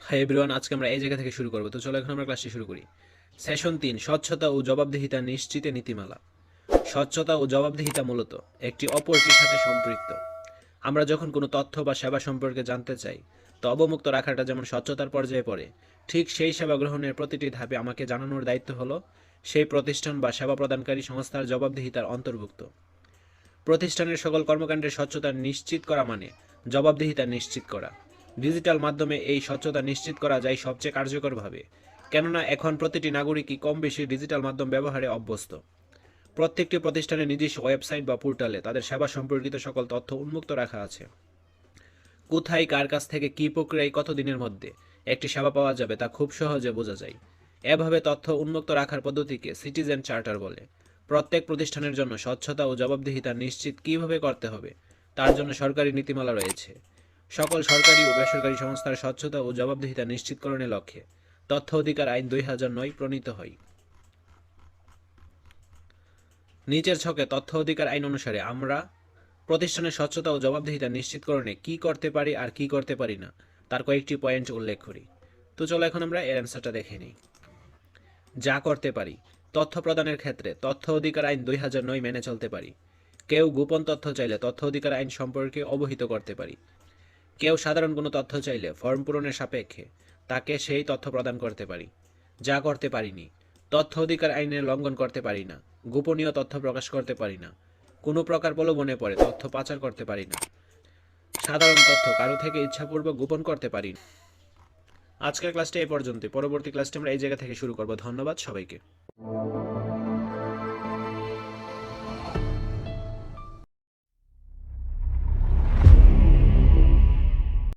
Hi everyone, আজকে আমরা এই জায়গা থেকে শুরু করব। তো চলো এখন আমরা ক্লাসটি শুরু করি। সেশন 3, স্বচ্ছতা ও জবাবদিহিতা নিশ্চিতে নীতিমালা। স্বচ্ছতা ও জবাবদিহিতা মূলত একটি অপরটির সাথে সম্পৃক্ত। আমরা যখন কোনো তথ্য বা সেবা সম্পর্কে জানতে চাই, তো অবমুক্ত রাখাটা যেমন স্বচ্ছতার পর্যায়ে পড়ে, ঠিক সেই সেবা গ্রহণের প্রতিটি ধাপে আমাকে জানানোর দায়িত্ব হলো সেই প্রতিষ্ঠান বা সেবা প্রদানকারী সংস্থার জবাবদিহিতার অন্তর্ভুক্ত। প্রতিষ্ঠানের সকল কর্মকাণ্ডের স্বচ্ছতা নিশ্চিত করা মানে জবাবদিহিতা নিশ্চিত করা। ডিজিটাল মাধ্যমে এই স্বচ্ছতা নিশ্চিত করা যায় সবচেয়ে কার্যকরভাবে, কেননা এখন প্রতিটি নাগরিকই কম বেশি ডিজিটাল মাধ্যম ব্যবহারে অভ্যস্ত। প্রত্যেকটি প্রতিষ্ঠানের নিজস্ব ওয়েবসাইট বা পোর্টালে তাদের সেবা সম্পর্কিত সকল তথ্য উন্মুক্ত রাখা আছে। কোথায় কার কাছ থেকে কী প্রক্রিয়ায় কতদিনের মধ্যে একটি সেবা পাওয়া যাবে তা খুব সহজে বোঝা যায়। এভাবে তথ্য উন্মুক্ত রাখার পদ্ধতিকে সিটিজেন চার্টার বলে। প্রত্যেক প্রতিষ্ঠানের জন্য স্বচ্ছতা ও জবাবদিহিতা নিশ্চিত কিভাবে করতে হবে তার জন্য সরকারি নীতিমালা রয়েছে। সকল সরকারি ও বেসরকারি সংস্থার স্বচ্ছতা ও জবাবদিহিতা নিশ্চিতকরণের লক্ষ্যে তথ্য অধিকার আইন 2009 প্রণীত হয়। নিচের ছকে তথ্য অধিকার আইন অনুসারে আমরা প্রতিষ্ঠানের স্বচ্ছতা ও জবাবদিহিতা নিশ্চিতকরণে কি করতে পারি আর কি করতে পারি না তার কয়েকটি পয়েন্ট উল্লেখ করি। তো চলো এখন আমরা এর অ্যান্সারটা দেখে নিই। যা করতে পারি: তথ্য প্রদানের ক্ষেত্রে তথ্য অধিকার আইন 2009 মেনে চলতে পারি। কেউ গোপন তথ্য চাইলে তথ্য অধিকার আইন সম্পর্কে অবহিত করতে পারি। কেউ সাধারণ কোনো তথ্য চাইলে ফর্ম পূরণের সাপেক্ষে তাকে সেই তথ্য প্রদান করতে পারি। যা করতে পারিনি: তথ্য অধিকার আইনের লঙ্ঘন করতে পারি না, গোপনীয় তথ্য প্রকাশ করতে পারি না, কোনো প্রকার প্রলোভনে পড়ে তথ্য পাচার করতে পারি না, সাধারণ তথ্য কারো থেকে ইচ্ছাপূর্বক গোপন করতে পারি না। আজকের ক্লাসটা এই পর্যন্তই। পরবর্তী ক্লাসটি আমরা এই জায়গা থেকে শুরু করব। ধন্যবাদ সবাইকে।